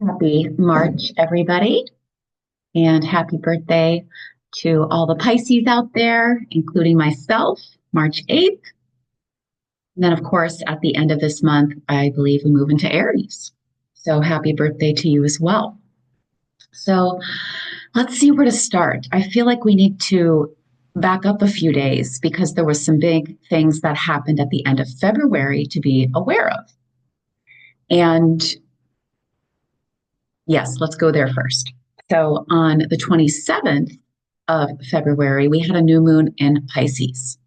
Happy March, everybody, and happy birthday to all the Pisces out there, including myself, March 8th. And then, of course, at the end of this month, I believe we move into Aries. So happy birthday to you as well. So let's see where to start. I feel like we need to back up a few days because there was some big things that happened at the end of February to be aware of. And yes, let's go there first. So on the 27th of February, we had a new moon in Pisces.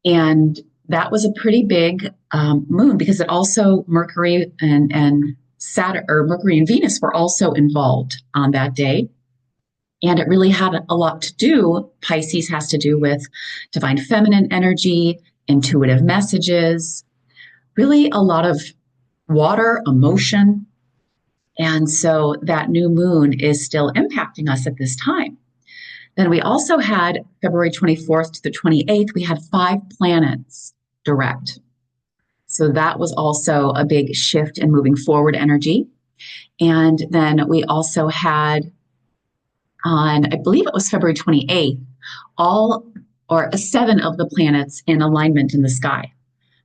And that was a pretty big moon because it also Mercury and Saturn, or Mercury and Venus were also involved on that day. And it really had a lot to do. Pisces has to do with divine feminine energy, intuitive messages, really a lot of water, emotion. And so that new moon is still impacting us at this time. Then we also had February 24th to the 28th, we had 5 planets direct. So that was also a big shift in moving forward energy. And then we also had on, I believe it was February 28th, 7 of the planets in alignment in the sky.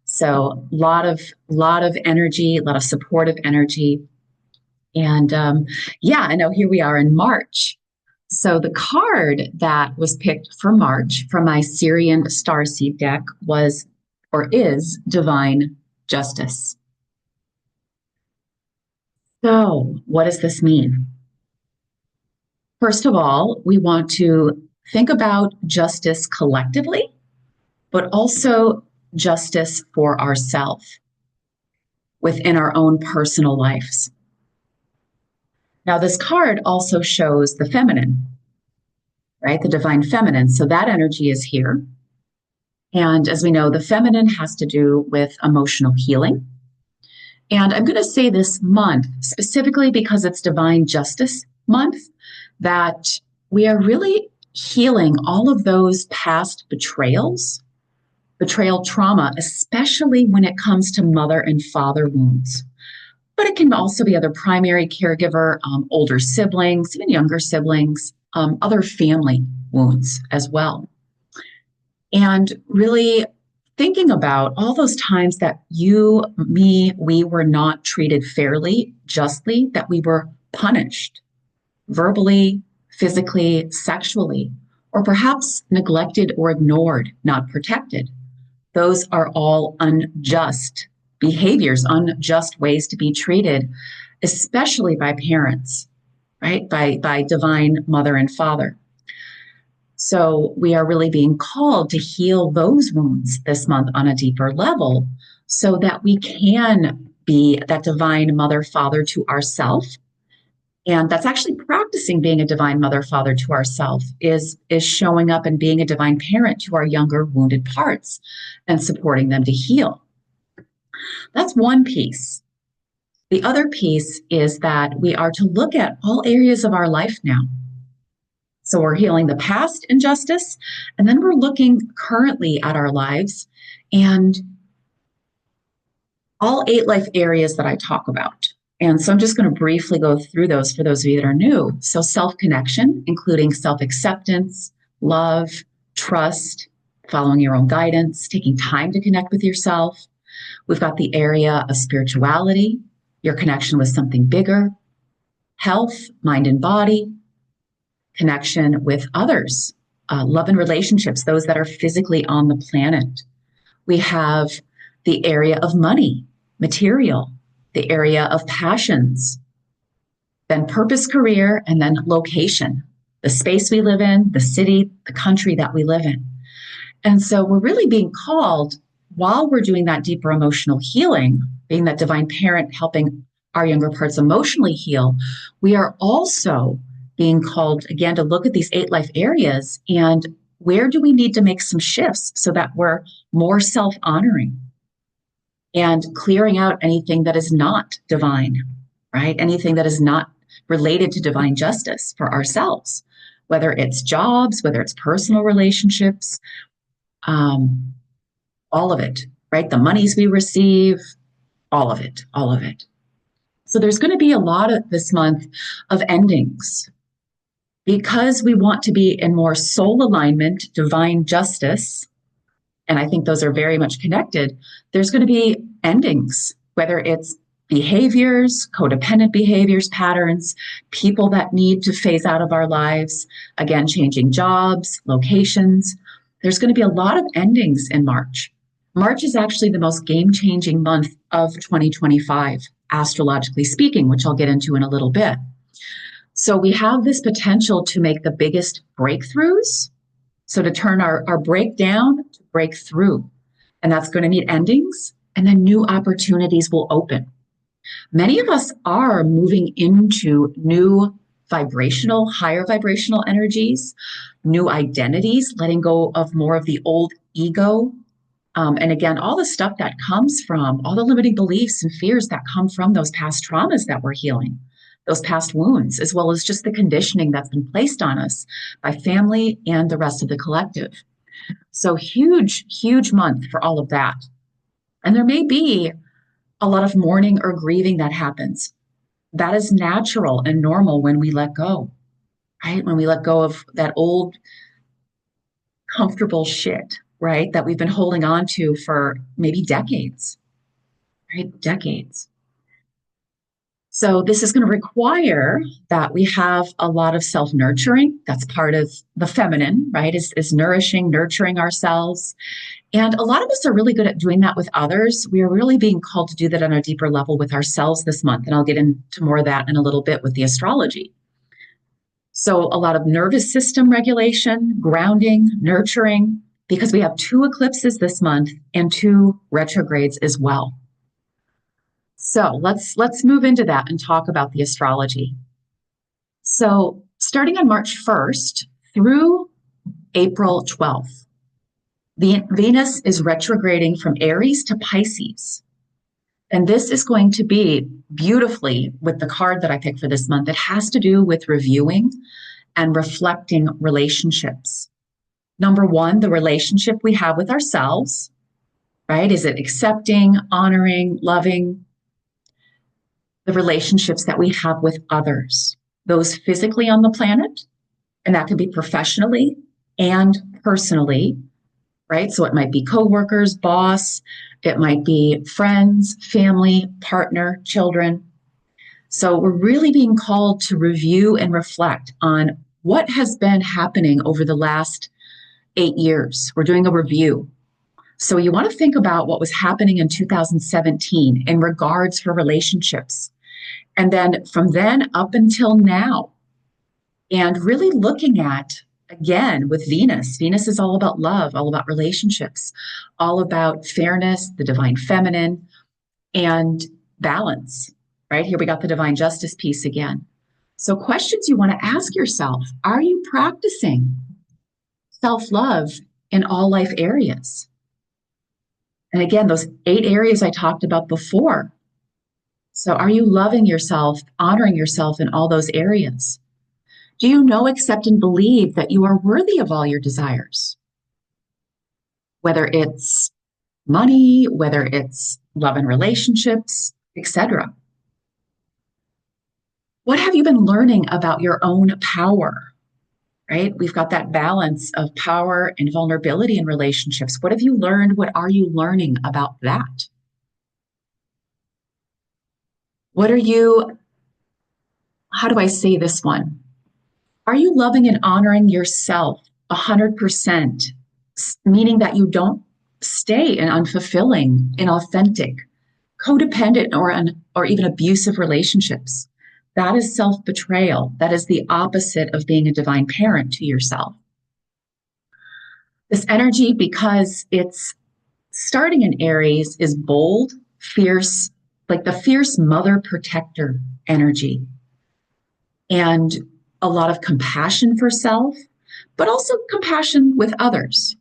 So a lot of energy, a lot of supportive energy. And I know here we are in March. So the card that was picked for March from my Syrian starseed deck is Divine Justice. So what does this mean? First of all, we want to think about justice collectively, but also justice for ourselves within our own personal lives. Now, this card also shows the feminine, right? The divine feminine. So that energy is here. And as we know, the feminine has to do with emotional healing. And I'm going to say this month, specifically because it's Divine Justice Month, that we are really healing all of those past betrayal trauma, especially when it comes to mother and father wounds. But it can also be other primary caregiver, older siblings, even younger siblings, other family wounds as well. And really thinking about all those times that we were not treated fairly, justly, that we were punished verbally, physically, sexually, or perhaps neglected or ignored, not protected. Those are all unjust behaviors, unjust ways to be treated, especially by parents, right? By divine mother and father. So we are really being called to heal those wounds this month on a deeper level so that we can be that divine mother, father to ourselves. And that's actually practicing being a divine mother, father to ourselves is showing up and being a divine parent to our younger wounded parts and supporting them to heal. That's one piece. The other piece is that we are to look at all areas of our life now. So we're healing the past injustice, and then we're looking currently at our lives and all 8 life areas that I talk about. And so I'm just going to briefly go through those for those of you that are new. So self-connection, including self-acceptance, love, trust, following your own guidance, taking time to connect with yourself. We've got the area of spirituality, your connection with something bigger, health, mind and body, connection with others, love and relationships, those that are physically on the planet. We have the area of money, material, the area of passions, then purpose, career, and then location, the space we live in, the city, the country that we live in. And so we're really being called while we're doing that deeper emotional healing, being that divine parent helping our younger parts emotionally heal, we are also being called again to look at these 8 life areas and where do we need to make some shifts so that we're more self-honoring and clearing out anything that is not divine, right? Anything that is not related to divine justice for ourselves, whether it's jobs, whether it's personal relationships, all of it, right? The monies we receive, all of it. So there's going to be a lot of this month of endings because we want to be in more soul alignment, divine justice. And I think those are very much connected. There's going to be endings, whether it's behaviors, codependent behaviors, patterns, people that need to phase out of our lives, again, changing jobs, locations. There's going to be a lot of endings in March. March is actually the most game-changing month of 2025, astrologically speaking, which I'll get into in a little bit. So we have this potential to make the biggest breakthroughs. So to turn our breakdown to breakthrough. And that's going to meet endings, and then new opportunities will open. Many of us are moving into new vibrational, higher vibrational energies, new identities, letting go of more of the old ego. And again, all the stuff that comes from, all the limiting beliefs and fears that come from those past traumas that we're healing, those past wounds, as well as just the conditioning that's been placed on us by family and the rest of the collective. So huge, huge month for all of that. And there may be a lot of mourning or grieving that happens. That is natural and normal when we let go, right? When we let go of that old comfortable shit, right? That we've been holding on to for maybe decades, right? Decades. So this is going to require that we have a lot of self-nurturing. That's part of the feminine, right? Is nourishing, nurturing ourselves. And a lot of us are really good at doing that with others. We are really being called to do that on a deeper level with ourselves this month. And I'll get into more of that in a little bit with the astrology. So a lot of nervous system regulation, grounding, nurturing, because we have 2 eclipses this month and 2 retrogrades as well. So let's move into that and talk about the astrology. So starting on March 1st through April 12th, Venus is retrograding from Aries to Pisces. And this is going to be beautifully with the card that I picked for this month. It has to do with reviewing and reflecting relationships. Number one, the relationship we have with ourselves, right? Is it accepting, honoring, loving? The relationships that we have with others, those physically on the planet, and that could be professionally and personally, right? So it might be coworkers, boss, it might be friends, family, partner, children. So we're really being called to review and reflect on what has been happening over the last 8 years. We're doing a review. So you want to think about what was happening in 2017 in regards for relationships. And then from then up until now, and really looking at, again, with Venus, Venus is all about love, all about relationships, all about fairness, the divine feminine, and balance, right? Here we got the divine justice piece again. So questions you want to ask yourself, are you practicing self-love in all life areas? And again, those 8 areas I talked about before. So are you loving yourself, honoring yourself in all those areas? Do you know, accept, and believe that you are worthy of all your desires? Whether it's money, whether it's love and relationships, etc. What have you been learning about your own power? Right? We've got that balance of power and vulnerability in relationships. What have you learned? What are you learning about that? What are you, how do I say this one? Are you loving and honoring yourself 100%, meaning that you don't stay in unfulfilling, inauthentic, codependent, or even abusive relationships? That is self-betrayal. That is the opposite of being a divine parent to yourself. This energy, because it's starting in Aries, is bold, fierce, like the fierce mother protector energy. And a lot of compassion for self, but also compassion with others,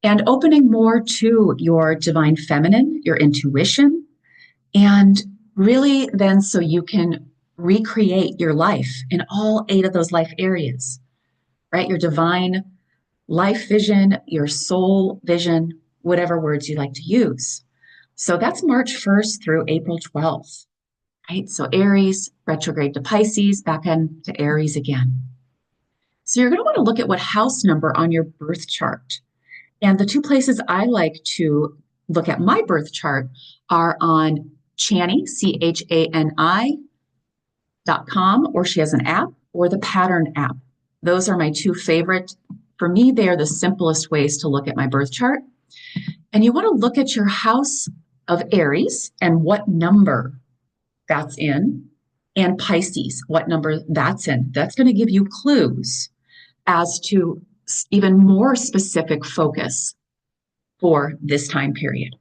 and opening more to your divine feminine, your intuition, and really then so you can recreate your life in all 8 of those life areas, right? Your divine life vision, your soul vision, whatever words you like to use. So that's March 1st through April 12th. right? So Aries, retrograde to Pisces, back into Aries again. So you're going to want to look at what house number on your birth chart. And the two places I like to look at my birth chart are on Chani, CHANI.com, or she has an app, or the Pattern app. Those are my two favorite. For me, they are the simplest ways to look at my birth chart. And you want to look at your house of Aries and what number that's in, and Pisces, what number that's in. That's going to give you clues as to even more specific focus for this time period.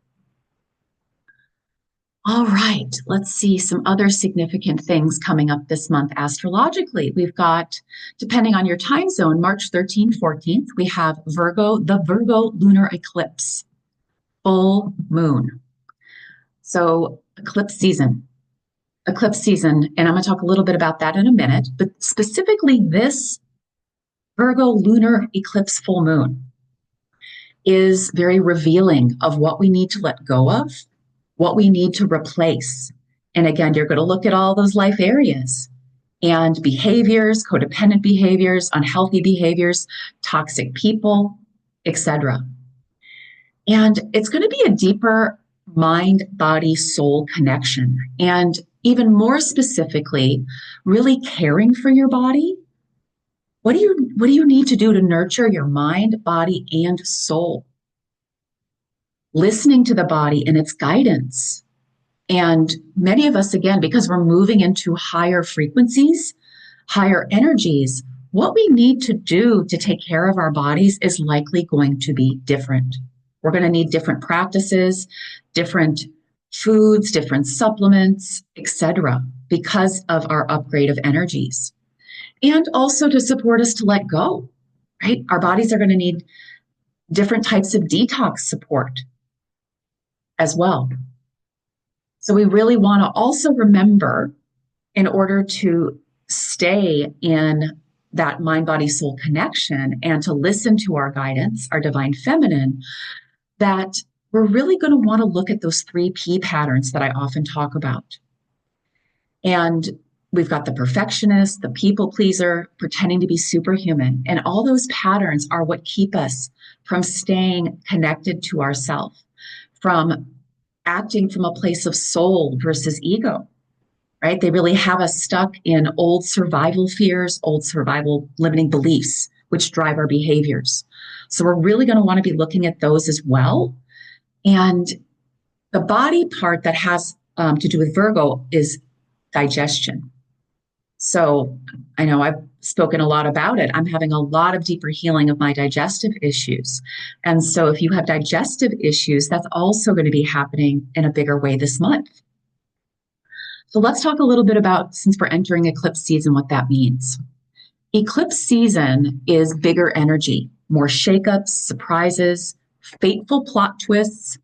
All right, let's see some other significant things coming up this month astrologically. We've got, depending on your time zone, March 13th, 14th, we have Virgo, the Virgo lunar eclipse, full moon. So eclipse season, and I'm going to talk a little bit about that in a minute, but specifically this Virgo lunar eclipse full moon is very revealing of what we need to let go of, what we need to replace. And again, you're going to look at all those life areas and behaviors, codependent behaviors, unhealthy behaviors, toxic people, etc. And it's going to be a deeper mind, body, soul connection. And even more specifically, really caring for your body. What do you need to do to nurture your mind, body, and soul? Listening to the body and its guidance. And many of us, again, because we're moving into higher frequencies, higher energies, what we need to do to take care of our bodies is likely going to be different. We're going to need different practices, different foods, different supplements, etc., because of our upgrade of energies. And also to support us to let go, right? Our bodies are going to need different types of detox support as well. So we really want to also remember, in order to stay in that mind, body, soul connection and to listen to our guidance, our divine feminine, that we're really going to want to look at those 3P patterns that I often talk about. And we've got the perfectionist, the people pleaser, pretending to be superhuman. And all those patterns are what keep us from staying connected to ourselves, from acting from a place of soul versus ego, right? They really have us stuck in old survival fears, old survival limiting beliefs, which drive our behaviors. So we're really going to want to be looking at those as well. And the body part that has to do with Virgo is digestion. So I know I've spoken a lot about it. I'm having a lot of deeper healing of my digestive issues. And so if you have digestive issues, that's also going to be happening in a bigger way this month. So let's talk a little bit about, since we're entering eclipse season, what that means. Eclipse season is bigger energy, more shakeups, surprises, fateful plot twists.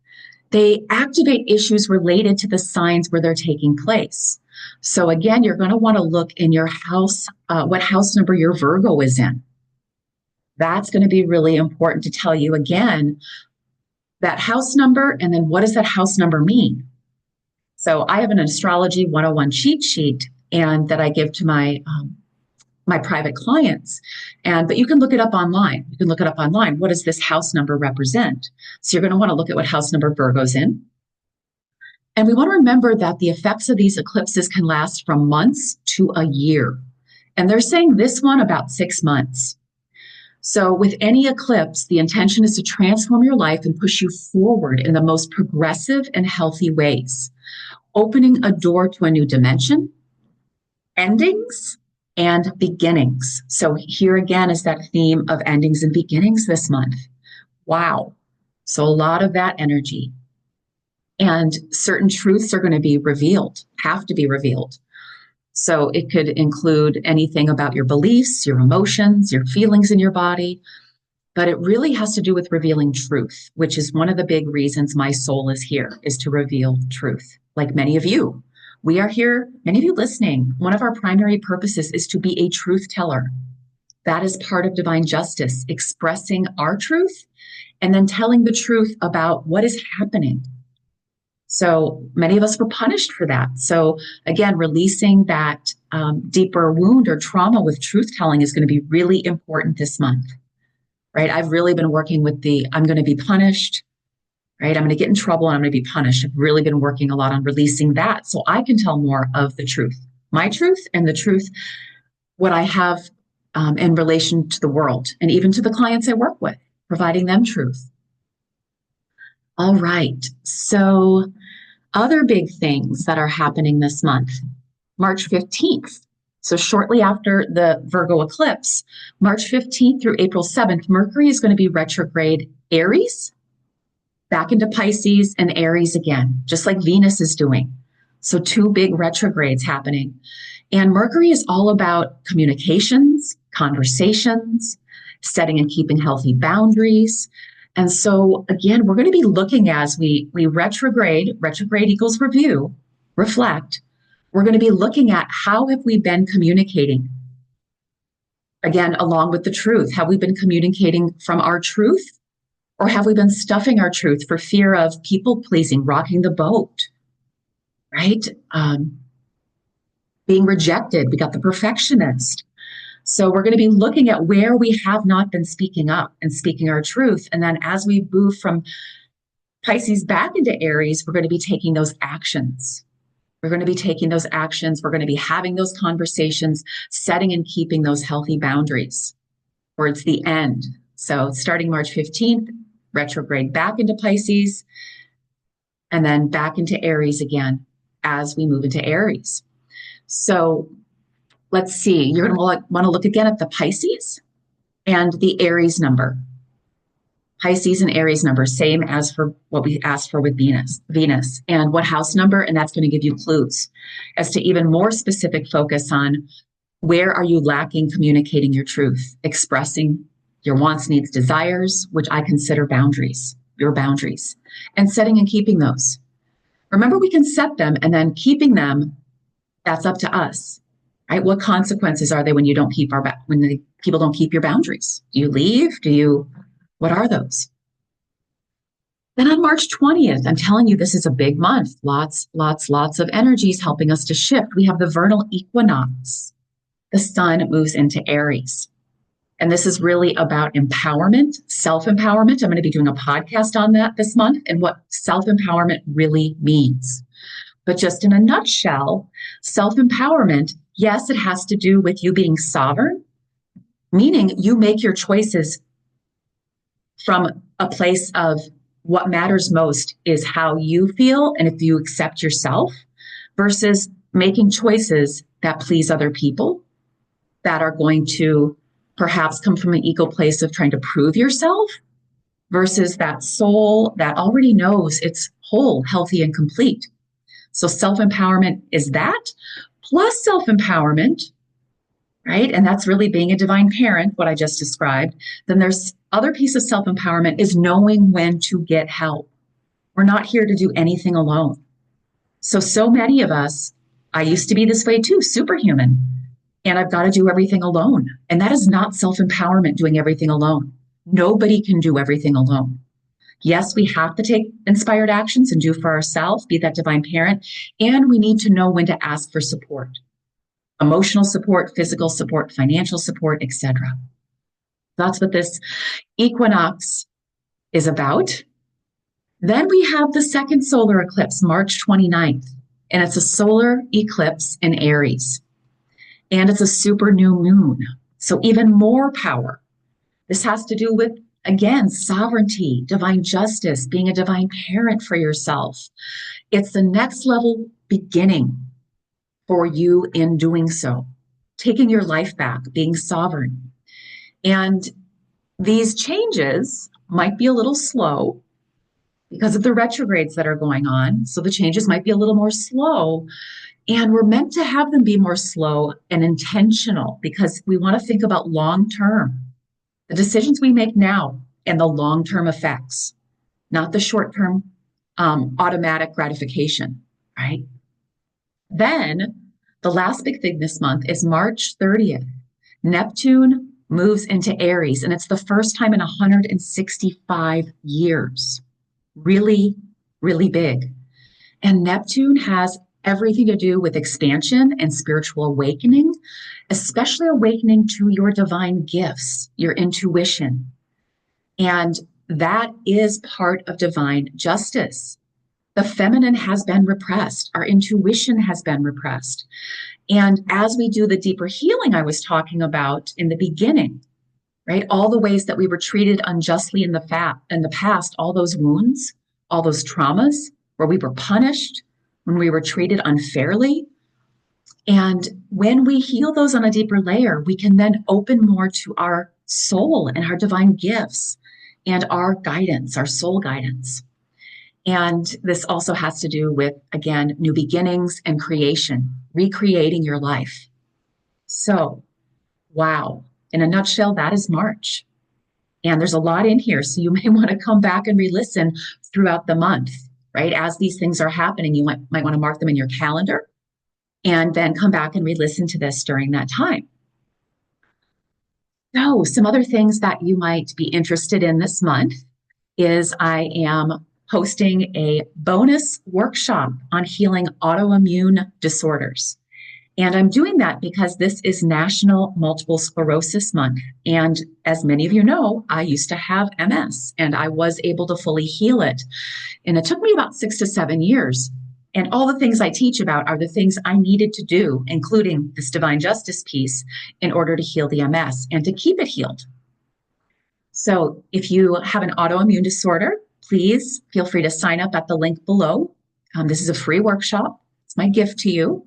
They activate issues related to the signs where they're taking place. So again, you're going to want to look in your house, what house number your Virgo is in. That's going to be really important to tell you again, that house number, and then what does that house number mean? So I have an Astrology 101 cheat sheet and that I give to my private clients. But you can look it up online. What does this house number represent? So you're going to want to look at what house number Virgo's in. And we want to remember that the effects of these eclipses can last from months to a year. And they're saying this one about 6 months. So with any eclipse, the intention is to transform your life and push you forward in the most progressive and healthy ways, opening a door to a new dimension, endings, and beginnings. So here again is that theme of endings and beginnings this month. Wow. So a lot of that energy. And certain truths are going to be revealed, have to be revealed. So it could include anything about your beliefs, your emotions, your feelings in your body. But it really has to do with revealing truth, which is one of the big reasons my soul is here, is to reveal truth. Like many of you, we are here, many of you listening, one of our primary purposes is to be a truth teller. That is part of divine justice, expressing our truth and then telling the truth about what is happening. So many of us were punished for that. So again, releasing that deeper wound or trauma with truth telling is going to be really important this month, right? I've really been working with I'm going to be punished, right? I'm going to get in trouble and I'm going to be punished. I've really been working a lot on releasing that so I can tell more of the truth, my truth and the truth, what I have in relation to the world and even to the clients I work with, providing them truth. All right. So other big things that are happening this month, March 15th. So shortly after the Virgo eclipse, March 15th through April 7th, Mercury is going to be retrograde Aries, back into Pisces and Aries again, just like Venus is doing. So two big retrogrades happening. And Mercury is all about communications, conversations, setting and keeping healthy boundaries. And so again, we're going to be looking as we retrograde equals review, reflect. We're going to be looking at how have we been communicating? Again, along with the truth, have we been communicating from our truth? Or have we been stuffing our truth for fear of people pleasing, rocking the boat, right? Being rejected. We got the perfectionist. So we're going to be looking at where we have not been speaking up and speaking our truth. And then as we move from Pisces back into Aries, we're going to be taking those actions. We're going to be taking those actions. We're going to be having those conversations, setting and keeping those healthy boundaries towards the end. So starting March 15th, retrograde back into Pisces, and then back into Aries again as we move into Aries. So let's see, you're going to want to look again at the Pisces and the Aries number. Pisces and Aries number, same as for what we asked for with Venus, and what house number, and that's going to give you clues as to even more specific focus on where are you lacking communicating your truth, expressing your wants, needs, desires, which I consider boundaries, your boundaries, and setting and keeping those. Remember, we can set them, and then keeping them, that's up to us, right? What consequences are they when you don't keep when the people don't keep your boundaries? Do you leave? What are those? Then on March 20th, I'm telling you, this is a big month. Lots of energies helping us to shift. We have the vernal equinox. The sun moves into Aries. And this is really about empowerment, self-empowerment. I'm going to be doing a podcast on that this month and what self-empowerment really means. But just in a nutshell, self-empowerment, yes, it has to do with you being sovereign, meaning you make your choices from a place of what matters most is how you feel and if you accept yourself versus making choices that please other people that are going to perhaps come from an ego place of trying to prove yourself versus that soul that already knows it's whole, healthy, and complete. So self-empowerment is that, plus self-empowerment, right? And that's really being a divine parent, what I just described. Then there's other piece of self-empowerment is knowing when to get help. We're not here to do anything alone. So many of us, I used to be this way too, superhuman. And I've got to do everything alone. And that is not self-empowerment, doing everything alone. Nobody can do everything alone. Yes, we have to take inspired actions and do for ourselves, be that divine parent, and we need to know when to ask for support. Emotional support, physical support, financial support, etc. That's what this equinox is about. Then we have the second solar eclipse, March 29th, and it's a solar eclipse in Aries. And it's a super new moon, so even more power. This has to do with, again, sovereignty, divine justice, being a divine parent for yourself. It's the next level beginning for you in doing so, taking your life back, being sovereign. And these changes might be a little slow because of the retrogrades that are going on. So the changes might be a little more slow. And we're meant to have them be more slow and intentional because we want to think about long-term, the decisions we make now and the long-term effects, not the short-term automatic gratification, right? Then the last big thing this month is March 30th. Neptune moves into Aries, and it's the first time in 165 years. Really, really big. And Neptune has everything to do with expansion and spiritual awakening, especially awakening to your divine gifts, your intuition. And that is part of divine justice. The feminine has been repressed. Our intuition has been repressed. And as we do the deeper healing I was talking about in the beginning, right? All the ways that we were treated unjustly in the past, all those wounds, all those traumas where we were punished, when we were treated unfairly. And when we heal those on a deeper layer, we can then open more to our soul and our divine gifts and our guidance, our soul guidance. And this also has to do with, again, new beginnings and creation, recreating your life. So, wow. In a nutshell, that is March. And there's a lot in here. So you may want to come back and re-listen throughout the month, right? As these things are happening, you might want to mark them in your calendar and then come back and re-listen to this during that time. So some other things that you might be interested in this month is I am hosting a bonus workshop on healing autoimmune disorders. And I'm doing that because this is National Multiple Sclerosis Month. And as many of you know, I used to have MS and I was able to fully heal it. And it took me about 6 to 7 years. And all the things I teach about are the things I needed to do, including this divine justice piece, in order to heal the MS and to keep it healed. So if you have an autoimmune disorder, please feel free to sign up at the link below. This is a free workshop. It's my gift to you.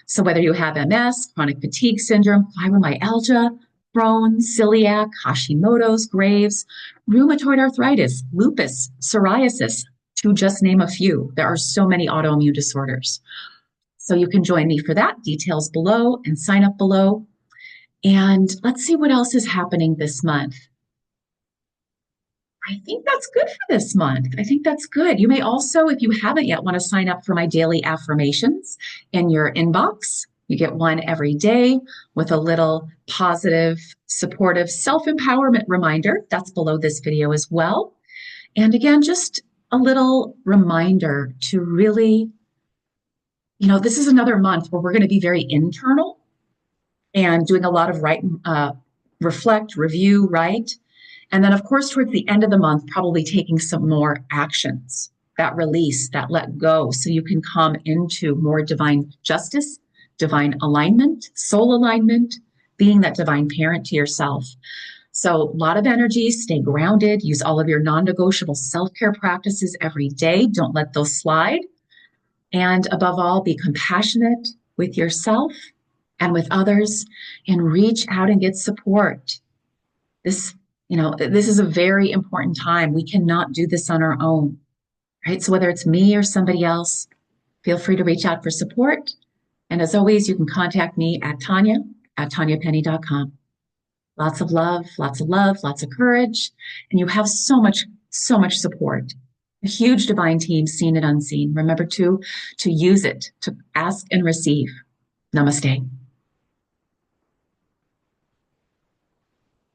So whether you have MS, chronic fatigue syndrome, fibromyalgia, Crohn's, celiac, Hashimoto's, Graves, rheumatoid arthritis, lupus, psoriasis, to just name a few. There are so many autoimmune disorders. So you can join me for that. Details below and sign up below. And let's see what else is happening this month. I think that's good for this month. I think that's good. You may also, if you haven't yet, want to sign up for my daily affirmations in your inbox. You get one every day with a little positive, supportive self-empowerment reminder. That's below this video as well. And again, just a little reminder to really, this is another month where we're going to be very internal and doing a lot of reflect, review, write. And then, of course, towards the end of the month, probably taking some more actions, that release, that let go, so you can come into more divine justice, divine alignment, soul alignment, being that divine parent to yourself. So a lot of energy, stay grounded, use all of your non-negotiable self-care practices every day. Don't let those slide. And above all, be compassionate with yourself and with others and reach out and get support. This is a very important time. We cannot do this on our own, right? So whether it's me or somebody else, feel free to reach out for support. And as always, you can contact me at Tanya@tanyapenny.com. Lots of love, lots of courage. And you have so much support. A huge divine team, seen and unseen. Remember to use it, to ask and receive. Namaste.